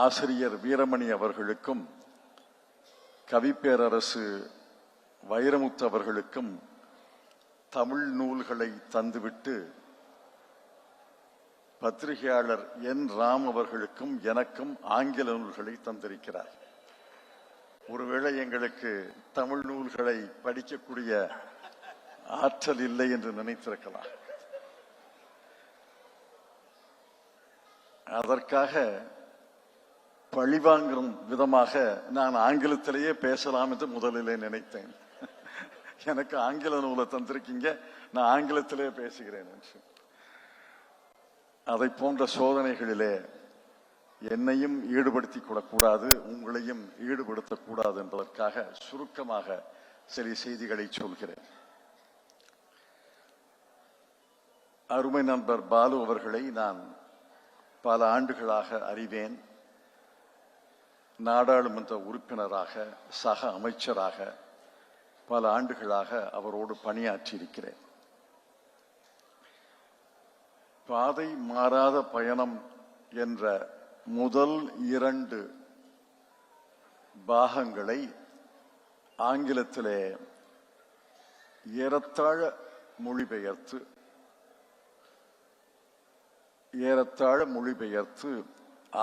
ஆசிரியர் வீரமணி அவர்களுக்கும் கவிப்பேரரசு வைரமுத்து அவர்களுக்கும் தமிழ் நூல்களை தந்துவிட்டு பத்திரிகையாளர் என் ராம் அவர்களுக்கும் எனக்கும் ஆங்கில நூல்களை தந்திருக்கிறார். ஒருவேளை எங்களுக்கு தமிழ் நூல்களை படிக்கக்கூடிய ஆற்றல் இல்லை என்று நினைத்திருக்கலாம். அதற்காக பழிவாங்கும் விதமாக நான் ஆங்கிலத்திலேயே பேசலாம் என்று முதலிலே நினைத்தேன். எனக்கு ஆங்கில நூலை தந்திருக்கீங்க, நான் ஆங்கிலத்திலே பேசுகிறேன் என்று. அதை போன்ற சோதனைகளிலே என்னையும் ஈடுபடுத்திக் கொள்ளக்கூடாது, உங்களையும் ஈடுபடுத்தக்கூடாது என்பதற்காக சுருக்கமாக சில செய்திகளை சொல்கிறேன். அருமை நண்பர் பாலு அவர்களை நான் பல ஆண்டுகளாக அறிவேன். நாடாளுமன்ற உறுப்பினராக, சக அமைச்சராக பல ஆண்டுகளாக அவரோடு பணியாற்றியிருக்கிறேன். பாதை மாறாத பயணம் என்ற முதல் 2 பாகங்களை ஆங்கிலத்திலே ஏறத்தாழ மொழிபெயர்த்து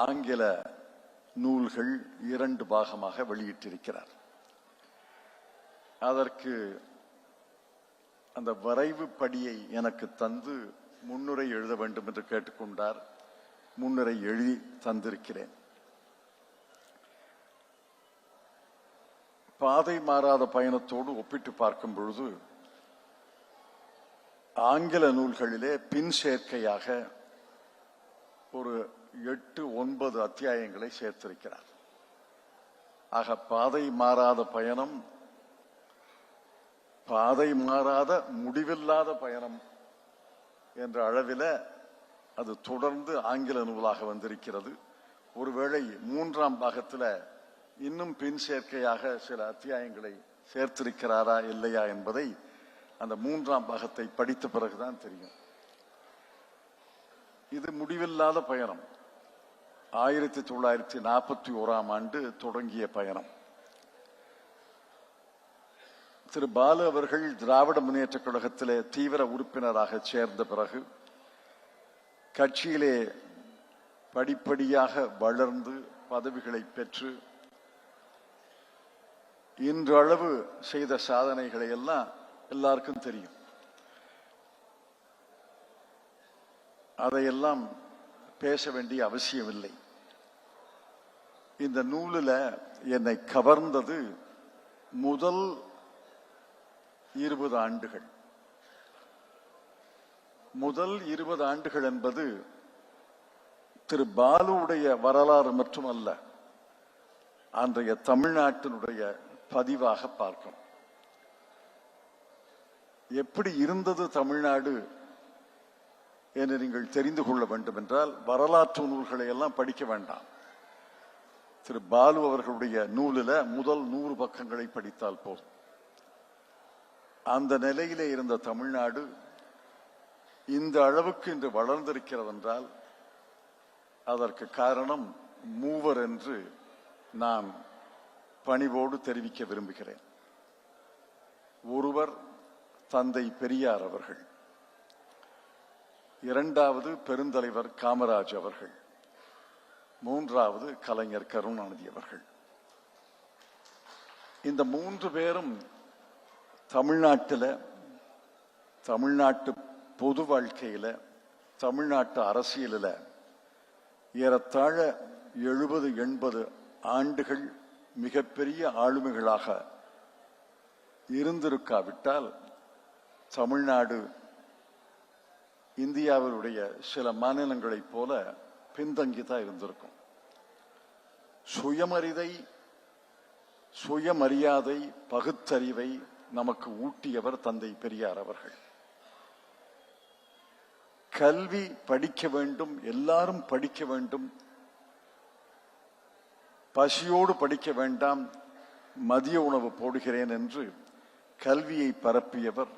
ஆங்கில நூல்கள் 2 பாகமாக வெளியிட்டிருக்கிறார். அதற்கு அந்த வரைவு படியை எனக்கு தந்து முன்னுரை எழுத வேண்டும் என்று கேட்டுக்கொண்டார். முன்னுரை எழுதி தந்திருக்கிறேன். பாதை மாறாத பயணத்தோடு ஒப்பிட்டு பார்க்கும் பொழுது ஆங்கில நூல்களிலே பின் சேர்க்கையாக ஒரு 8-9 அத்தியாயங்களை சேர்த்திருக்கிறார். ஆக பாதை மாறாத பயணம், பாதை மாறாத முடிவில்லாத பயணம் என்ற அளவில் அது தொடர்ந்து ஆங்கில நூலாக வந்திருக்கிறது. ஒருவேளை 3ஆம் பாகத்தில் இன்னும் பின் சேர்க்கையாக சில அத்தியாயங்களை சேர்த்திருக்கிறாரா இல்லையா என்பதை அந்த 3ஆம் பாகத்தை படித்த பிறகுதான் தெரியும். இது முடிவில்லாத பயணம். 1941ஆம் ஆண்டு தொடங்கிய பயணம். திரு பாலு அவர்கள் திராவிட முன்னேற்ற கழகத்திலே தீவிர உறுப்பினராக சேர்ந்த பிறகு கட்சியிலே படிப்படியாக வளர்ந்து பதவிகளை பெற்று இன்றளவு செய்த சாதனைகளை எல்லாம் எல்லாருக்கும் தெரியும். அதையெல்லாம் பேச வேண்டிய அவசியமில்லை. இந்த நூலில் என்னை கவர்ந்தது முதல் 20 ஆண்டுகள். முதல் 20 ஆண்டுகள் என்பது திரு பாலுவுடைய வரலாறு மட்டுமல்ல, அன்றைய தமிழ்நாட்டினுடைய பதிவாக பார்க்கும். எப்படி இருந்தது தமிழ்நாடு என்று நீங்கள் தெரிந்து கொள்ள வேண்டும் என்றால் வரலாற்று நூல்களை எல்லாம் படிக்க வேண்டாம். திரு பாலு அவர்களுடைய நூலில் முதல் 100 பக்கங்களை படித்தால் போதும். அந்த நிலையிலே இருந்த தமிழ்நாடு இந்த அளவுக்கு இன்று வளர்ந்திருக்கிறது என்றால் அதற்கு காரணம் மூவர் என்று நான் பணிவோடு தெரிவிக்க விரும்புகிறேன். ஒருவர் தந்தை பெரியார் அவர்கள், 2வது பெருந்தலைவர் காமராஜ் அவர்கள், 3வது கலைஞர் கருணாநிதி அவர்கள். இந்த 3 பேரும் தமிழ்நாட்டில், தமிழ்நாட்டு பொது வாழ்க்கையில், தமிழ்நாட்டு அரசியலில் ஏறத்தாழ 70-80 ஆண்டுகள் மிகப்பெரிய ஆளுமைகளாக இருந்திருக்காவிட்டால் தமிழ்நாடு இந்தியாவினுடைய சில மாநிலங்களைப் போல பின்தங்கிதான் இருந்திருக்கும். சுயமரியாதை, பகுத்தறிவை நமக்கு ஊட்டியவர் தந்தை பெரியார் அவர்கள். கல்வி படிக்க வேண்டும், எல்லாரும் படிக்க வேண்டும், பசியோடு படிக்க வேண்டாம், மதிய உணவு போடுகிறேன் என்று கல்வியை பரப்பியவர்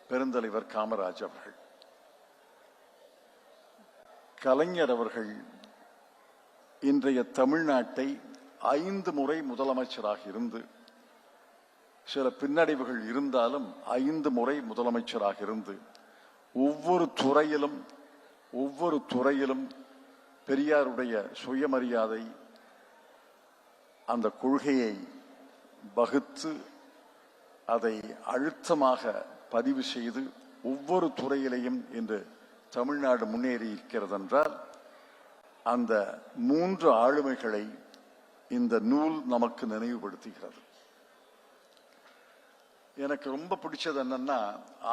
பெருந்தலைவர் காமராஜ் அவர்கள். கலைஞர் அவர்கள் இன்றைய தமிழ்நாட்டை 5 முறை முதலமைச்சராக இருந்து, சில பின்னடைவுகள் இருந்தாலும் 5 முறை முதலமைச்சராக இருந்து, ஒவ்வொரு துறையிலும் பெரியாருடைய சுயமரியாதை அந்த கொள்கையை வகுத்து அதை அழுத்தமாக பதிவு செய்து ஒவ்வொரு துறையிலையும் இன்று தமிழ்நாடு முன்னேறி இருக்கிறது என்றால், அந்த 3 ஆளுமைகளை இந்த நூல் நமக்கு நினைவுபடுத்துகிறது. எனக்கு ரொம்ப பிடிச்சது என்னன்னா,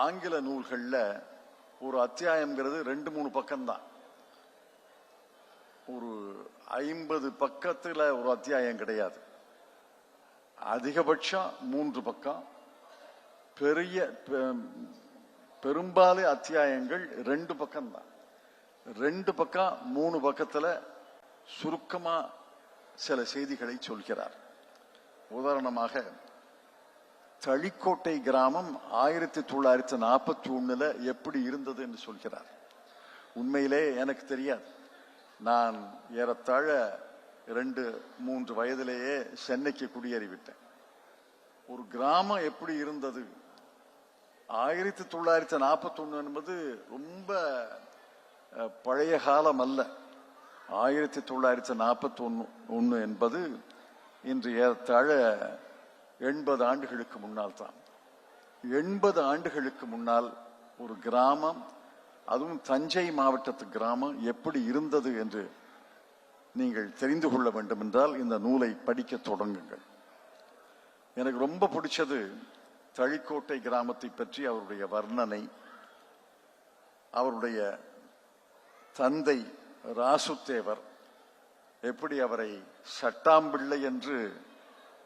ஆங்கில நூல்கள்ல ஒரு அத்தியாயம்ங்கிறது 2-3 பக்கம்தான். ஒரு 50 பக்கத்துல ஒரு அத்தியாயம் கிடையாது. அதிகபட்சம் 3 பக்கம். பெரும்பாலும் அத்தியாயங்கள் 2 பக்கம்தான். 2 பக்கம் 3 பக்கத்துல சுருக்கமா சில செய்திகளை சொல்கிறார். உதாரணமாக, தளிக்கோட்டை கிராமம் 1941 எப்படி இருந்தது என்று சொல்கிறார். உண்மையிலே எனக்கு தெரியாது. நான் ஏறத்தாழ 2-3 வயதிலேயே சென்னைக்கு குடியேறிவிட்டேன். ஒரு கிராமம் எப்படி இருந்தது 1941 என்பது ரொம்ப பழைய காலம் அல்ல. 1941 என்பது இன்று ஏறத்தாழ 80 ஆண்டுகளுக்கு முன்னால் தான். 80 ஆண்டுகளுக்கு முன்னால் ஒரு கிராமம், அதுவும் தஞ்சை மாவட்டத்து கிராமம் எப்படி இருந்தது என்று நீங்கள் தெரிந்து கொள்ள வேண்டும் என்றால் இந்த நூலை படிக்க தொடங்குங்கள். எனக்கு ரொம்ப பிடிச்சது தளிக்கோட்டை கிராமத்தை பற்றி அவருடைய வர்ணனை. அவருடைய தந்தை ராசுத்தேவர் எப்படி அவரை சட்டாம்பிள்ளை என்று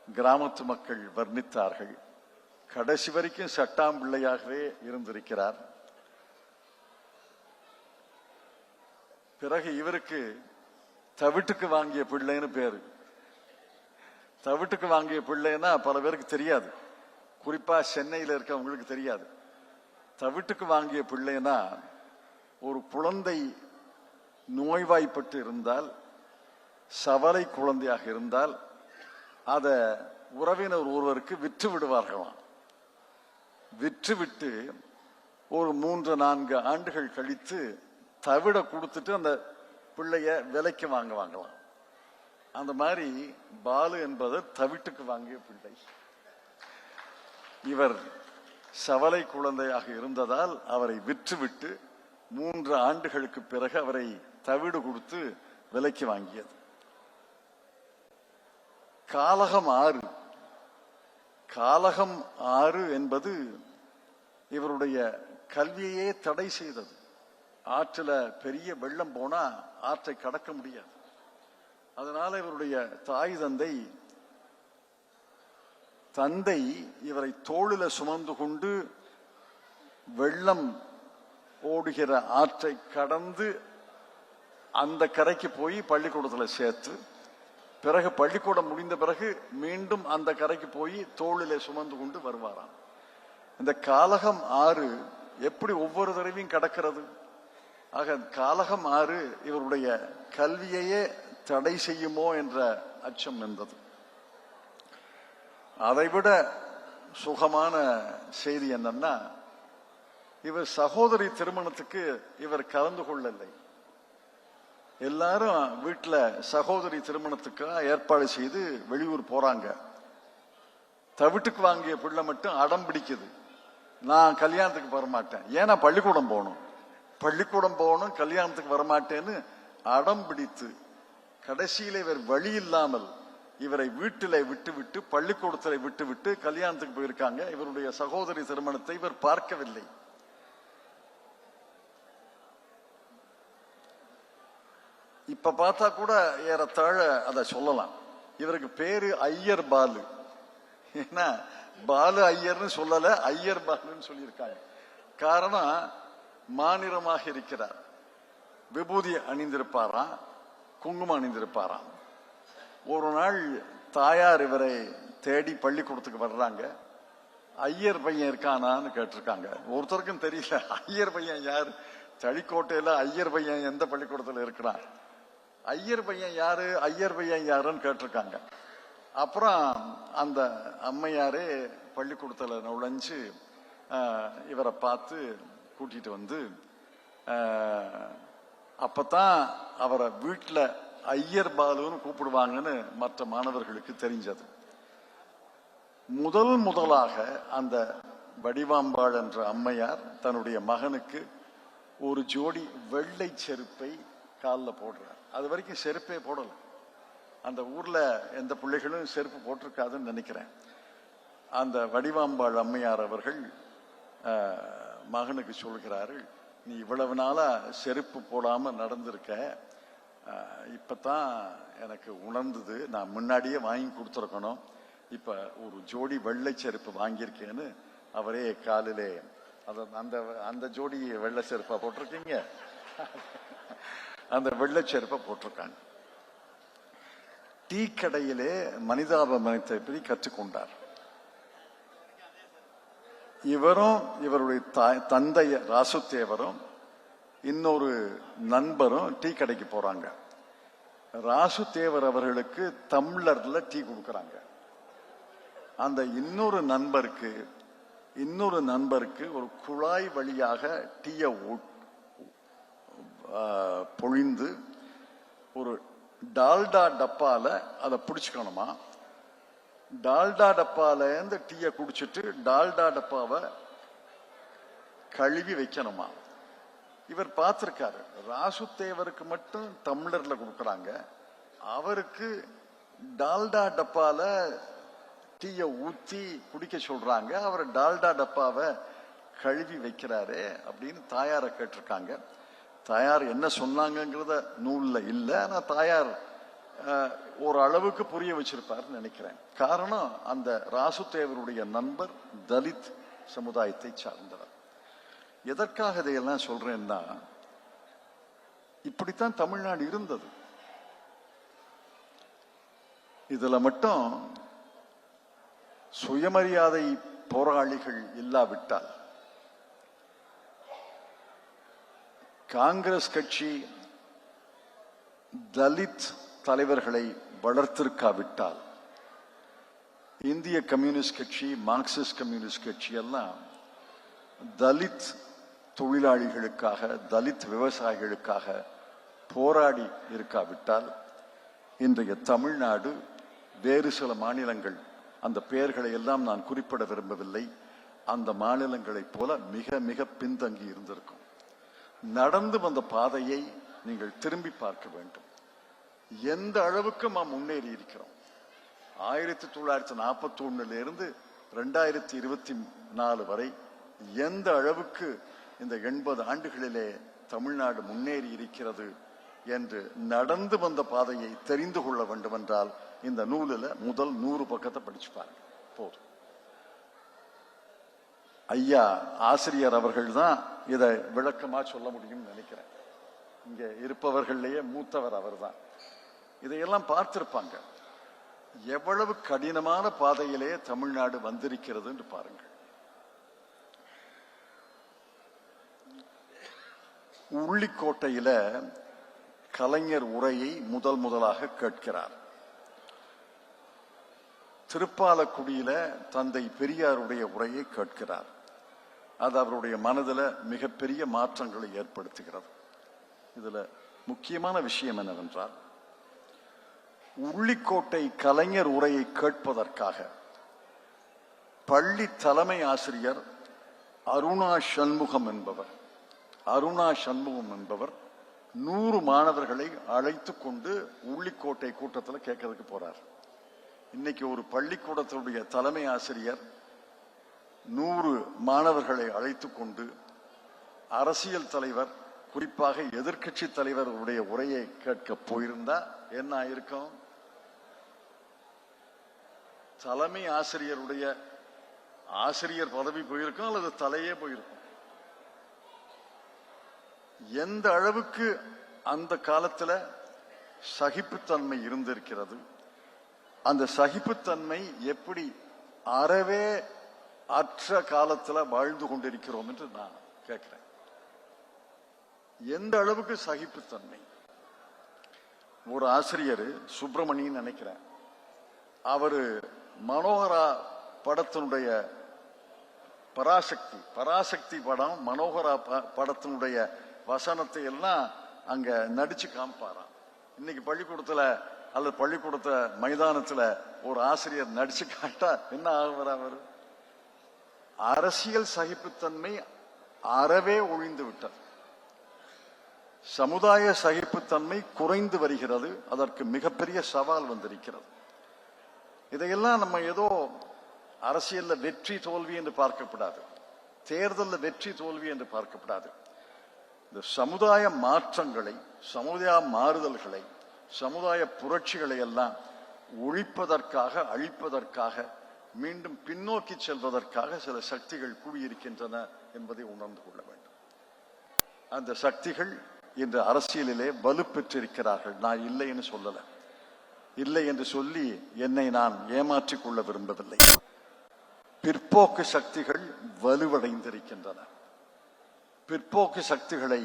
கிராமத்து மக்கள் வர்ணித்தார்கள். கடைசி வரைக்கும் சட்டாம்பிள்ளையாகவே இருந்திருக்கிறார். பிறகு இவருக்கு தவிட்டுக்கு வாங்கிய பிள்ளைன்னு பேரு. தவிட்டுக்கு வாங்கிய பிள்ளைன்னா பல பேருக்கு தெரியாது, குறிப்பா சென்னையில் இருக்கவங்களுக்கு தெரியாது. தவிட்டுக்கு வாங்கிய பிள்ளைன்னா, ஒரு குழந்தை நோய்வாய்ப்பட்டு இருந்தால், சவலை குழந்தையாக இருந்தால் அத உறவினர் ஒருவருக்கு விற்று விடுவார்களாம். விற்றுவிட்டு ஒரு 3-4 ஆண்டுகள் கழித்து தவிட கொடுத்துட்டு அந்த பிள்ளைய விலைக்கு வாங்குவாங்களாம். அந்த மாதிரி பாலு என்பது தவிட்டுக்கு வாங்கிய பிள்ளை. இவர் சவலை குழந்தையாக இருந்ததால் அவரை விற்றுவிட்டு 3 ஆண்டுகளுக்கு பிறகு அவரை தவிடு கொடுத்து விலைக்கு வாங்கியது. காலகம் ஆறு என்பது இவருடைய கல்வியையே தடை செய்தது. ஆற்றில பெரிய வெள்ளம் போனா ஆற்றை கடக்க முடியாது. அதனால இவருடைய தாய் தந்தை இவரை தோளில சுமந்து கொண்டு வெள்ளம் ஓடுகிற ஆற்றை கடந்து அந்த கரைக்கு போய் பள்ளிக்கூடத்துல சேர்த்து, பிறகு பள்ளிக்கூடம் முடிந்த பிறகு மீண்டும் அந்த கரைக்கு போய் தோளிலே சுமந்து கொண்டு வருவாராம். இந்த காலகம் ஆறு எப்படி ஒவ்வொரு தடவையும் கடக்கிறது? ஆக காலகம் ஆறு இவருடைய கல்வியையே தடை செய்யுமோ என்ற அச்சம் இருந்தது. அதைவிட சுகமான செய்தி என்னன்னா, இவர் சகோதரி திருமணத்துக்கு இவர் கலந்து கொள்ளவில்லை. எல்லாரும் வீட்டுல சகோதரி திருமணத்துக்கு ஏற்பாடு செய்து வெளியூர் போறாங்க. தவிட்டுக்கு வாங்கிய பிள்ளை மட்டும் அடம் பிடிக்குது, நான் கல்யாணத்துக்கு வரமாட்டேன். ஏன்னா பள்ளிக்கூடம் போகணும், கல்யாணத்துக்கு வரமாட்டேன்னு அடம் பிடித்து கடைசியில இவர் வழி இல்லாமல் இவரை வீட்டில விட்டுவிட்டு பள்ளிக்கூடத்தில் விட்டுவிட்டு கல்யாணத்துக்கு போயிருக்காங்க. இவருடைய சகோதரி திருமணத்தை இவர் பார்க்கவில்லை. இப்ப பார்த்தா கூட ஏறத்தாழ அதை சொல்லலாம். இவருக்கு பேரு ஐயர் பாலு. ஏன்னா பாலு ஐயர்னு சொல்லல, ஐயர் பாலுன்னு சொல்லியிருக்காங்க. காரணம், மாநிறமாக இருக்கிறார். விபூதி அணிந்திருப்பாராம், குங்குமம் அணிந்திருப்பாராம். ஒரு நாள் தாயார் இவரை தேடி பள்ளிக்கூடத்துக்கு வர்றாங்க. ஐயர் பையன் இருக்கானான்னு கேட்டிருக்காங்க. ஒருத்தருக்கும் தெரியல ஐயர் பையன் யார், தளிக்கோட்டையில ஐயர் பையன் எந்த பள்ளிக்கூடத்துல இருக்கிறான். ஐயர் பையன் யாரு, ஐயர் பையன் யாருன்னு கேட்டிருக்காங்க. அப்புறம் அந்த அம்மையாரே பள்ளிக்கூடத்துல நுழைஞ்சு இவரை பார்த்து கூட்டிட்டு வந்து அப்பதான் அவரை வீட்டுல ஐயர் பாலுன்னு கூப்பிடுவாங்கன்னு மற்ற மாணவர்களுக்கு தெரிஞ்சது. முதலாக அந்த வடிவாம்பாள் என்ற அம்மையார் தன்னுடைய மகனுக்கு ஒரு ஜோடி வெள்ளை செருப்பை காலில் போடுறார். அது வரைக்கும் செருப்பே போடல. அந்த ஊர்ல எந்த பிள்ளைகளும் செருப்பு போட்டிருக்காதுன்னு நினைக்கிறேன். அந்த வடிவாம்பாள் அம்மையார் அவர்கள் மகனுக்கு சொல்கிறார்கள், நீ இவ்வளவு நாளா செருப்பு போடாம நடந்திருக்க, இப்பதான் எனக்கு உணர்ந்தது, நான் முன்னாடியே வாங்கி கொடுத்துருக்கணும், இப்ப ஒரு ஜோடி வெள்ளை செருப்பு வாங்கியிருக்கேன்னு அவரே காலிலே அந்த அந்த ஜோடி வெள்ளை செருப்பா போட்டிருக்கீங்க, அந்த வெள்ளை செருப்பை போட்டிருக்காங்க. டீ கடையிலே மனிதாபிமானத்தை பற்றி கற்றுக்கொண்டார். இவரும் இவருடைய தந்தை ராசுதேவரும் இன்னொரு நண்பரும் டீ கடைக்கு போறாங்க. ராசுதேவர் அவர்களுக்கு டம்ளர்ல டீ கொடுக்கறாங்க. அந்த இன்னொரு நண்பருக்கு ஒரு குழாய் வழியாக டீயை பொழிந்து ஒரு டால்டா டப்பால அதை பிடிச்சுக்கணுமா. டால்டா டப்பால இருந்து டீயை குடிச்சிட்டு டால்டா டப்பாவை கழுவி வைக்கணுமா. இவர் பார்த்திருக்காரு. ராசுதேவருக்கு மட்டும் டம்ளர்ல கொடுக்கறாங்க, அவருக்கு டால்டா டப்பால டீயை ஊத்தி குடிக்க சொல்றாங்க, அவர் டால்டா டப்பாவை கழுவி வைக்கிறாரு அப்படின்னு தாயார கேட்டிருக்காங்க. தாயார் என்ன சொன்னாங்கிறத நூல்ல இல்ல, ஆனா தாயார் ஒரு அளவுக்கு புரிய வச்சிருப்பாருன்னு நினைக்கிறேன். காரணம், அந்த ராசுதேவருடைய நண்பர் தலித் சமுதாயத்தை சார்ந்தவர். எதற்காக இதையெல்லாம் சொல்றேன்னா, இப்படித்தான் தமிழ்நாடு இருந்தது. இதுல மட்டும் சுயமரியாதை போராளிகள் இல்லாவிட்டால், காங்கிரஸ் கட்சி தலித் தலைவர்களை வளர்த்திருக்காவிட்டால், இந்திய கம்யூனிஸ்ட் கட்சி, மார்க்சிஸ்ட் கம்யூனிஸ்ட் கட்சி எல்லாம் தலித் தொழிலாளிகளுக்காக, தலித் விவசாயிகளுக்காக போராடி இருக்காவிட்டால், இன்றைய தமிழ்நாடு வேறு சில மாநிலங்கள், அந்த பெயர்களை எல்லாம் நான் குறிப்பிட விரும்பவில்லை, அந்த மாநிலங்களைப் போல மிக மிக பின்தங்கி இருந்திருக்கும். நடந்து வந்த பாதையை நீங்கள் திரும்பி பார்க்க வேண்டும். எந்த அளவுக்கு நாம் முன்னேறி இருக்கிறோம். 1941 இருந்து 2024 வரை எந்த அளவுக்கு இந்த 80 ஆண்டுகளிலே தமிழ்நாடு முன்னேறி இருக்கிறது என்று நடந்து வந்த பாதையை தெரிந்து கொள்ள வேண்டும் என்றால், இந்த நூலில் முதல் 100 பக்கத்தை படிச்சு பாருங்க போதும். ஐயா ஆசிரியர் அவர்கள் தான் இதை விளக்கமா சொல்ல முடியும்னு நினைக்கிறேன். இங்க இருப்பவர்கள்லயே மூத்தவர் அவர் தான். இதையெல்லாம் பார்த்திருப்பாங்க. எவ்வளவு கடினமான பாதையிலே தமிழ்நாடு வந்திருக்கிறது என்று பாருங்கள். உள்ளிக்கோட்டையில கலைஞர் உரையை முதலாக கேட்கிறார். திருப்பாலக்குடியில தந்தை பெரியாருடைய உரையை கேட்கிறார். அது அவருடைய மனதில் மிகப்பெரிய மாற்றங்களை ஏற்படுத்துகிறது. இதுல முக்கியமான விஷயம் என்னவென்றால், உள்ளிக்கோட்டை கலைஞர் உரையை கேட்பதற்காக பள்ளி தலைமை ஆசிரியர் அருணா சண்முகம் என்பவர் 100 மாணவர்களை அழைத்து கொண்டு உள்ளிக்கோட்டை கூட்டத்தில் கேட்கறதுக்கு போறார். இன்னைக்கு ஒரு பள்ளிக்கூடத்தினுடைய தலைமை ஆசிரியர் 100 மாணவர்களை அழைத்து கொண்டு அரசியல் தலைவர், குறிப்பாக எதிர்கட்சி தலைவருடைய உரையை கேட்க போயிருந்தா என்ன ஆயிருக்கும்? தலைமை ஆசிரியருடைய ஆசிரியர் பதவி போயிருக்கும், அல்லது தலையே போயிருக்கும். எந்த அளவுக்கு அந்த காலத்துல சகிப்புத்தன்மை இருந்திருக்கிறது, அந்த சகிப்புத்தன்மை எப்படி அறவே அற்ற காலத்துல வாழ்ந்து கொண்டிருக்கிறோம் என்று நான் கேட்கிறேன். எந்த அளவுக்கு சகிப்புத்தன்மை. ஒரு ஆசிரியர் சுப்பிரமணியன் நினைக்கிறேன், அவரு மனோகரா படத்தினுடைய பராசக்தி படம் மனோகரா படத்தினுடைய வசனத்தை எல்லாம் அங்க நடிச்சு காமிப்பாராம். இன்னைக்கு பள்ளிக்கூடத்துல அல்லது பள்ளிக்கூடத்த மைதானத்துல ஒரு ஆசிரியர் நடிச்சு காட்டா என்ன ஆகுவார்? அவர் அரசியல் சகிப்புத்தன்மை அறவே ஒழிந்து விட்டார். சமுதாய சகிப்புத்தன்மை குறைந்து வருகிறது. அதற்கு மிகப்பெரிய சவால் வந்திருக்கிறது. இதையெல்லாம் நம்ம ஏதோ அரசியல்ல வெற்றி தோல்வி என்று பார்க்கப்படாது, தேர்தலில் வெற்றி தோல்வி என்று பார்க்கப்படாது. இந்த சமுதாய மாற்றங்களை, சமுதாய மாறுதல்களை, சமுதாய புரட்சிகளை எல்லாம் ஒழிப்பதற்காக, அழிப்பதற்காக, மீண்டும் பின்னோக்கி செல்வதற்காக சில சக்திகள் கூடியிருக்கின்றன என்பதை உணர்ந்து கொள்ள வேண்டும். அந்த சக்திகள் இன்று அரசியலிலே வலுப்பெற்றிருக்கிறார்கள். நான் இல்லை என்று சொல்லல, இல்லை என்று சொல்லி என்னை நான் ஏமாற்றிக் கொள்ள விரும்பவில்லை. பிற்போக்கு சக்திகள் வலுவடைந்திருக்கின்றன. பிற்போக்கு சக்திகளை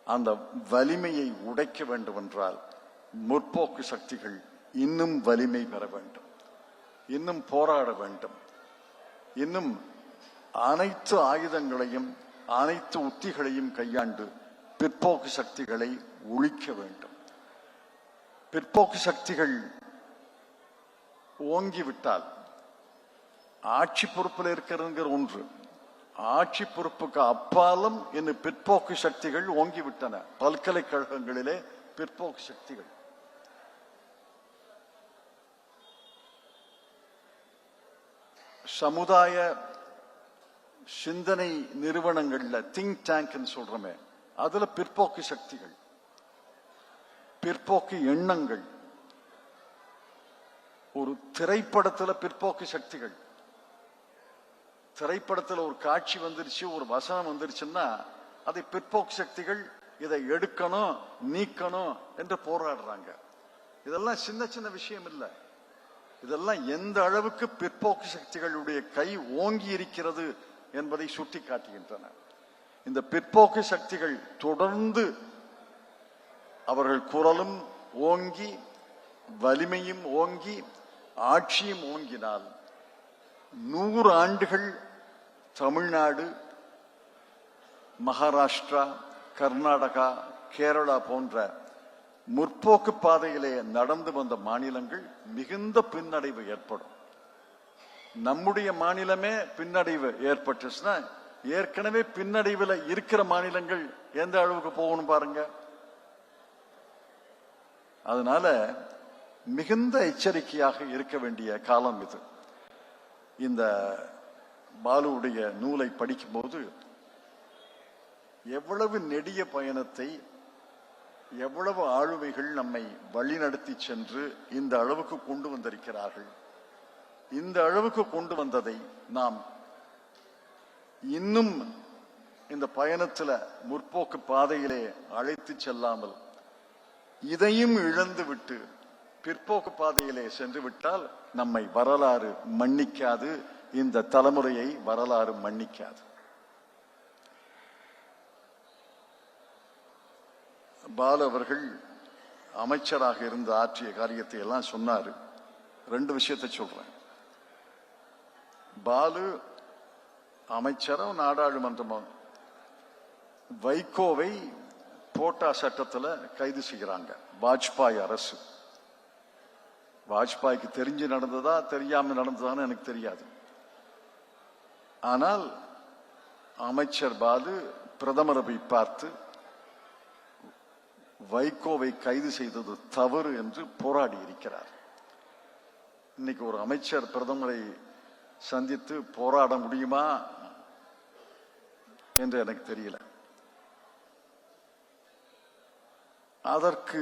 அந்த வலிமையை உடைக்க வேண்டும் என்றால் முற்போக்கு சக்திகள் இன்னும் வலிமை பெற வேண்டும், இன்னும் போராட வேண்டும், இன்னும் அனைத்து ஆயுதங்களையும் அனைத்து உத்திகளையும் கையாண்டு பிற்போக்கு சக்திகளை ஒழிக்க வேண்டும். பிற்போக்கு சக்திகள் ஓங்கிவிட்டால் ஆட்சி பொறுப்பில் இருக்கிறதுங்கிற ஒன்று, ஆட்சி பொறுப்புக்கு அப்பாலும் இன்னும் பிற்போக்கு சக்திகள் ஓங்கிவிட்டன. பல்கலைக்கழகங்களிலே பிற்போக்கு சக்திகள், சமுதாய சிந்தனை நிறுவனங்கள்ல திங்க் டேங்க் சொல்றமே, அதுல பிற்போக்கு சக்திகள், பிற்போக்கு எண்ணங்கள். ஒரு திரைப்படத்துல பிற்போக்கு சக்திகள், திரைப்படத்தில் ஒரு காட்சி வந்துருச்சு, ஒரு வசனம் வந்துருச்சுன்னா அதை பிற்போக்கு சக்திகள் இதை எடுக்கணும், நீக்கணும் என்று போராடுறாங்க. இதெல்லாம் சின்ன சின்ன விஷயம் இல்லை. இதெல்லாம் எந்த அளவுக்கு பிற்போக்கு சக்திகளுடைய கை ஓங்கி இருக்கிறது என்பதை சுட்டி காட்டுகின்றன. இந்த பிற்போக்கு சக்திகள் தொடர்ந்து அவர்கள் குரலும் ஓங்கி, வலிமையும் ஓங்கி, ஆட்சியும் ஓங்கினால் 100 ஆண்டுகள் தமிழ்நாடு, மகாராஷ்டிரா, கர்நாடகா, கேரளா போன்ற முற்போக்கு பாதையிலே நடந்து வந்த மாநிலங்கள் மிகுந்த பின்னடைவு ஏற்படும். நம்முடைய மாநிலமே பின்னடைவு ஏற்பட்டுச்சுன்னா ஏற்கனவே பின்னடைவில் இருக்கிற மாநிலங்கள் எந்த அளவுக்கு போகணும் பாருங்க. அதனால மிகுந்த எச்சரிக்கையாக இருக்க வேண்டிய காலம் இது. இந்த பாலுவுடைய நூலை படிக்கும்போது எவ்வளவு நெடிய பயணத்தை, எவ்வளவு ஆளுமைகள் நம்மை வழிநடத்தி சென்று இந்த அளவுக்கு கொண்டு வந்திருக்கிறார்கள். இந்த அளவுக்கு கொண்டு வந்ததை நாம் இன்னும் இந்த பயணத்தில் முற்போக்கு பாதையிலே அழைத்து செல்லாமல் இதையும் இழந்து விட்டு பிற்போக்கு பாதையிலே சென்று விட்டால் நம்மை வரலாறு மன்னிக்காது, இந்த தலைமுறையை வரலாறு மன்னிக்காது. பாலு அவர்கள் அமைச்சராக இருந்து ஆற்றிய காரியத்தை எல்லாம் சொன்னாரு. 2 விஷயத்தை சொல்றேன். பாலு அமைச்சரும் நாடாளுமன்றமும் வைகோவை போட்டா சட்டத்தில் கைது செய்கிறாங்க. வாஜ்பாய் அரசு. வாஜ்பாய்க்கு தெரிஞ்சு நடந்ததா தெரியாம நடந்ததான்னு எனக்கு தெரியாது. ஆனால் அமைச்சர் பாலு பிரதமரை போய் பார்த்து வைகோவை கைது செய்தது தவறு என்று போராடி இருக்கிறார். இன்னைக்கு ஒரு அமைச்சர் பிரதமரை சந்தித்து போராட முடியுமா என்று எனக்கு தெரியல. அதற்கு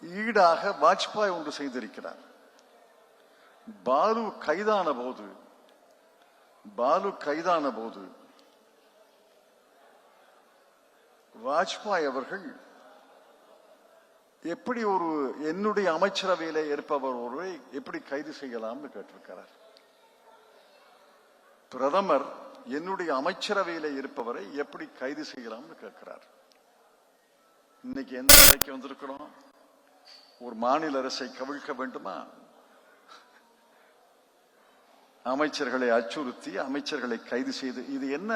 ஈடாக வாஜ்பாய் ஒன்று செய்திருக்கிறார். பாலு கைதான போது வாஜ்பாய் அவர்கள் எப்படி ஒரு என்னுடைய அமைச்சரவையில இருப்பவர் ஒருவரை எப்படி கைது செய்யலாம்னு கேட்டிருக்கிறார். பிரதமர் என்னுடைய அமைச்சரவையில இருப்பவரை எப்படி கைது செய்யலாம்னு கேட்கிறார். இன்னைக்கு எந்த நிலைக்கு வந்திருக்கிறோம்? ஒரு மாநில அரசை கவிழ்க்க வேண்டுமா? அமைச்சர்களை அச்சுறுத்தி அமைச்சர்களை கைது செய்து, இது என்ன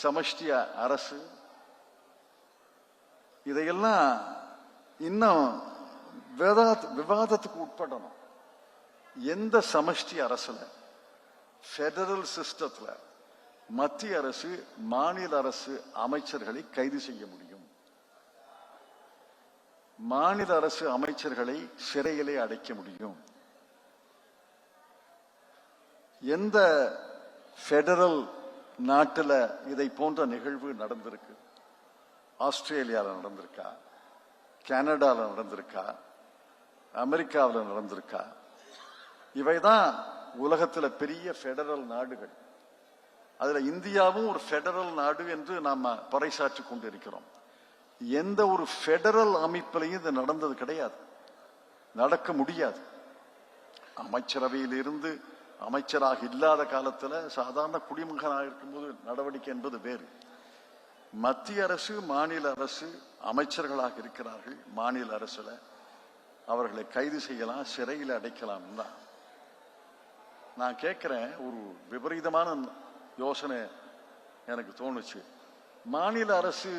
சமஷ்டி அரசு? இதையெல்லாம் இன்னும் விவாதத்துக்கு உட்படணும். எந்த சமஷ்டி அரசுல, பெடரல் சிஸ்டத்துல மத்திய அரசு மாநில அரசு அமைச்சர்களை கைது செய்ய முடியும்? மாநில அரசு அமைச்சர்களை சிறையிலே அடைக்க முடியும்? எந்த பெடரல் நாட்டுல இதை போன்ற நிகழ்வு நடந்திருக்கு? ஆஸ்திரேலியாவில் நடந்திருக்கா? கனடாவில் நடந்திருக்கா? அமெரிக்காவில் நடந்திருக்கா? இவைதான் உலகத்தில் பெரிய பெடரல் நாடுகள். அதுல இந்தியாவும் ஒரு பெடரல் நாடு என்று நாம பறைசாற்றி கொண்டிருக்கிறோம். எந்த ஒரு பெடரல் அமைப்பிலையும் இது நடந்தது கிடையாது, நடக்க முடியாது. அமைச்சரவையில் இருந்து அமைச்சராக இல்லாத காலத்துல சாதாரண குடிமகனாக இருக்கும்போது நடவடிக்கை என்பது வேறு. மத்திய அரசு மாநில அரசு அமைச்சர்களாக இருக்கிறார்கள். மாநில அரசுல அவர்களை கைது செய்யலாம், சிறையில் அடைக்கலாம் தான். நான் கேட்கிறேன், ஒரு விபரீதமான யோசனை எனக்கு தோணுச்சு. மாநில அரசு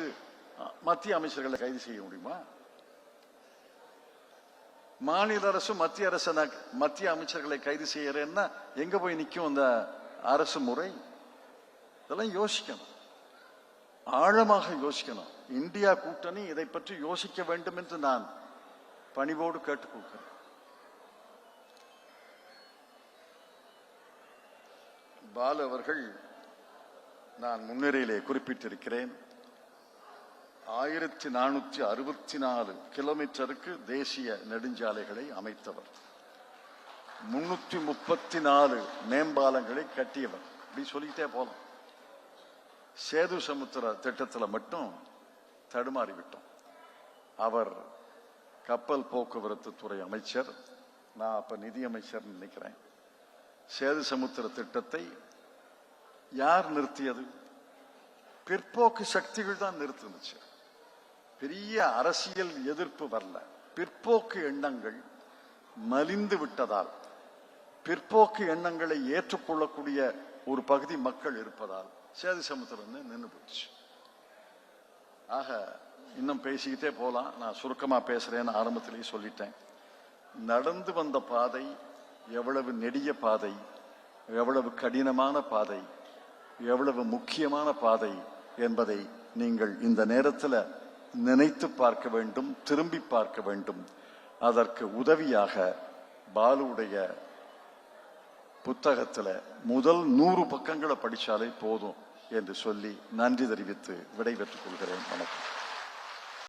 மத்திய அமைச்சர்களை கைது செய்ய முடியுமா? மாநில அரசு மத்திய அமைச்சர்களை கைது செய்யறேன்னா எங்க போய் நிற்கும் அந்த அரசு முறை? இதெல்லாம் யோசிக்கணும், ஆழமாக யோசிக்கணும். இந்தியா கூட்டணி இதை பற்றி யோசிக்க வேண்டும் என்று நான் பணிவோடு கேட்டுக்கொள்கிறேன். பாலு அவர்கள், நான் முன்னுரையிலே குறிப்பிட்டிருக்கிறேன், 1464 கிலோமீட்டருக்கு தேசிய நெடுஞ்சாலைகளை அமைத்தவர், 334 மேம்பாலங்களை கட்டியவர். இப்படி சொல்லிக்கிட்டே போலாம். சேது சமுத்திர திட்டத்தில் மட்டும் தடுமாறிவிட்டோம். அவர் கப்பல் போக்குவரத்து துறை அமைச்சர், நான் அப்ப நிதியமைச்சர் நினைக்கிறேன். சேது சமுத்திர திட்டத்தை யார் நிறுத்தியது? பிற்போக்கு சக்திகள் தான் நிறுத்துச்சு. பெரிய அரசியல் எதிர்ப்பு வரல. பிற்போக்கு எண்ணங்கள் மலிந்து விட்டதால், பிற்போக்கு எண்ணங்களை ஏற்றுக்கொள்ளக்கூடிய ஒரு பகுதி மக்கள் இருப்பதால் சேது சமுத்திரம் நின்று போச்சு. ஆக இன்னும் பேசிக்கிட்டே போலாம். நான் சுருக்கமா பேசுறேன்னு ஆரம்பத்திலேயே சொல்லிட்டேன். நடந்து வந்த பாதை எவ்வளவு நெடிய பாதை, எவ்வளவு கடினமான பாதை, எவ்வளவு முக்கியமான பாதை என்பதை நீங்கள் இந்த நேரத்தில் நினைத்து பார்க்க வேண்டும், திரும்பி பார்க்க வேண்டும். அதற்கு உதவியாக பாலுவுடைய புத்தகத்தில் முதல் 100 பக்கங்களை படித்தாலே போதும் என்று சொல்லி நன்றி தெரிவித்து விடைபெற்றுக் கொள்கிறேன். வணக்கம்.